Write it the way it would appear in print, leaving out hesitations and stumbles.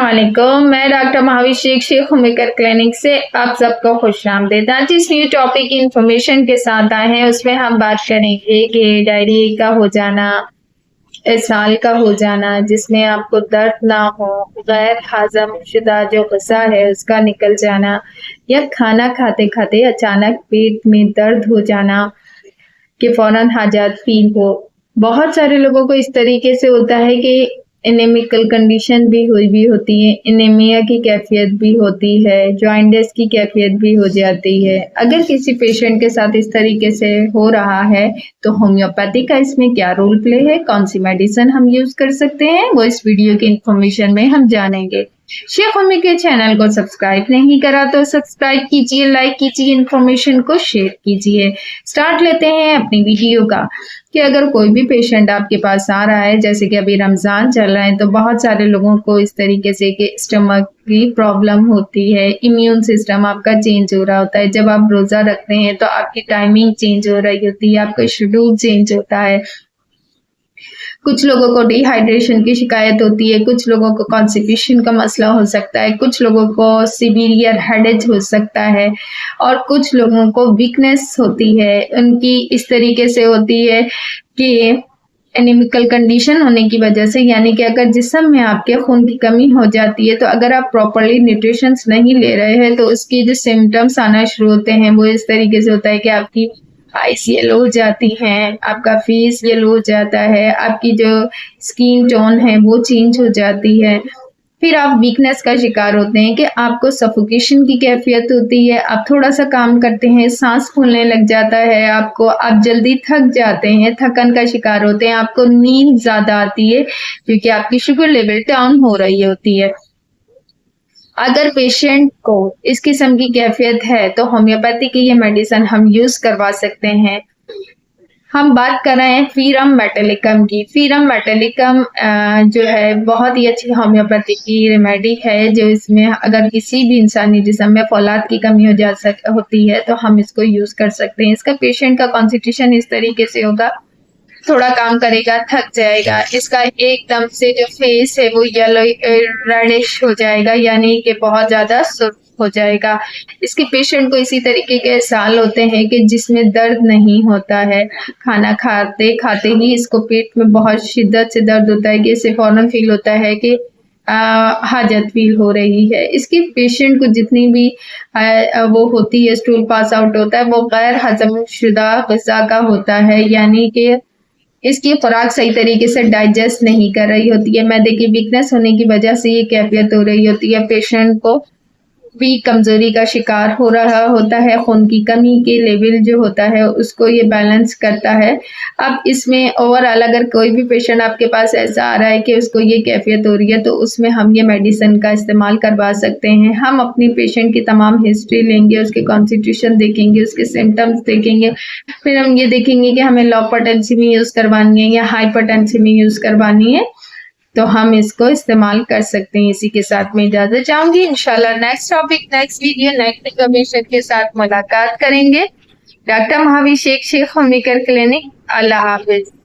अस्सलामुअलैकुम। मैं doctor Mahavir Sheikh homeopath clinic से आप सबको खुशामदीद। आज इस न्यू टॉपिक की इंफॉर्मेशन के साथ आए हैं। उसमें हम बात करेंगे कि डायरिया का हो जाना, इसहाल का हो जाना, जिसमें आपको दर्द ना हो, गैर हाजम शुदा जो ग़िज़ा है उसका निकल जाना, या खाना खाते खाते अचानक पेट में दर्द हो जाना कि फ़ौरन हाजत फ़ील हो। बहुत सारे लोगों को इस तरीके से होता है कि एनीमिकल कंडीशन भी होती है, एनीमिया की कैफियत भी होती है, जॉइंटिस की कैफियत भी हो जाती है। अगर किसी पेशेंट के साथ इस तरीके से हो रहा है तो होम्योपैथी का इसमें क्या रोल प्ले है, कौन सी मेडिसिन हम यूज कर सकते हैं, वो इस वीडियो की इंफॉर्मेशन में हम जानेंगे। शेख होमियो के चैनल को सब्सक्राइब नहीं करा तो सब्सक्राइब कीजिए, लाइक कीजिए, इन्फॉर्मेशन को शेयर कीजिए। स्टार्ट लेते हैं अपनी वीडियो का कि अगर कोई भी पेशेंट आपके पास आ रहा है, जैसे कि अभी रमज़ान चल रहा है, तो बहुत सारे लोगों को इस तरीके से कि स्टमक की प्रॉब्लम होती है, इम्यून सिस्टम आपका चेंज हो रहा होता है। जब आप रोज़ा रखते हैं तो आपकी टाइमिंग चेंज हो रही होती है, आपका शेड्यूल चेंज होता है। कुछ लोगों को डिहाइड्रेशन की शिकायत होती है, कुछ लोगों को कॉन्स्टिपेशन का मसला हो सकता है, कुछ लोगों को सीवियर हेडेक हो सकता है और कुछ लोगों को वीकनेस होती है। उनकी इस तरीके से होती है कि एनीमिकल कंडीशन होने की वजह से, यानी कि अगर जिस्म में आपके खून की कमी हो जाती है तो अगर आप प्रॉपर्ली न्यूट्रिशंस नहीं ले रहे हैं तो उसकी जो सिम्टम्स आना शुरू होते हैं वो इस तरीके से होता है कि आपकी आइस येलो हो जाती हैं, आपका फेस येलो हो जाता है, आपकी जो स्किन टोन है वो चेंज हो जाती है। फिर आप वीकनेस का शिकार होते हैं कि आपको सफोकेशन की कैफियत होती है, आप थोड़ा-सा काम करते हैं, साँस फूलने लग जाता है आपको, आप जल्दी थक जाते हैं, थकन का शिकार होते हैं, आपको नींद ज़्यादा आती है क्योंकि आपकी शुगर लेवल डाउन हो रही होती है। अगर पेशेंट को इस किस्म की कैफियत है तो होम्योपैथी की ये मेडिसिन हम यूज़ करवा सकते हैं। हम बात कर रहे हैं फ़ीरम मेटालिकम की। फ़ीरम मेटालिकम जो है बहुत ही अच्छी होम्योपैथी की रेमेडी है, जो इसमें अगर किसी भी इंसानी जिस्म में फ़ौलाद की कमी होती है तो हम इसको यूज़ कर सकते हैं। इसका पेशेंट का कॉन्स्टिट्यूशन इस तरीके से होगा, थोड़ा काम करेगा, थक जाएगा, इसका एकदम से जो फेस है वो येलो रेडिश हो जाएगा, यानी कि बहुत ज़्यादा सुर्ख हो जाएगा। इसके पेशेंट को इसी तरीके के इसहाल होते हैं कि जिसमें दर्द नहीं होता है, खाना खाते खाते ही इसको पेट में बहुत शिद्दत से दर्द होता है कि इसे फ़ौरन फील होता है कि हाजत फील हो रही है। इसके पेशेंट को जितनी भी वो होती है, स्टूल पास आउट होता है, वो गैर हज़म शुदा ग़िज़ा का होता है, यानी कि इसकी खुराक सही तरीके से डाइजेस्ट नहीं कर रही होती है। मैदे की वीकनेस होने की वजह से ये कैफियत हो रही होती है। पेशेंट को भी कमज़ोरी का शिकार हो रहा होता है, खून की कमी के लेवल जो होता है उसको ये बैलेंस करता है। अब इसमें ओवरऑल अगर कोई भी पेशेंट आपके पास ऐसा आ रहा है कि उसको ये कैफियत हो रही है तो उसमें हम ये मेडिसिन का इस्तेमाल करवा सकते हैं। हम अपनी पेशेंट की तमाम हिस्ट्री लेंगे, उसके कॉन्स्टिट्यूशन देखेंगे, उसके सिम्टम्स देखेंगे, फिर हम ये देखेंगे कि हमें लो पोटेंसी में यूज़ करवानी है या हाइपरटेंसी में यूज़ करवानी है, तो हम इसको इस्तेमाल कर सकते हैं। इसी के साथ मैं इजाज़त चाहूँगी। इंशाल्लाह next topic, next video, next information के साथ मुलाकात करेंगे। Doctor Mahavir Sheikh homeopath clinic. अल्लाह हाफ़िज़।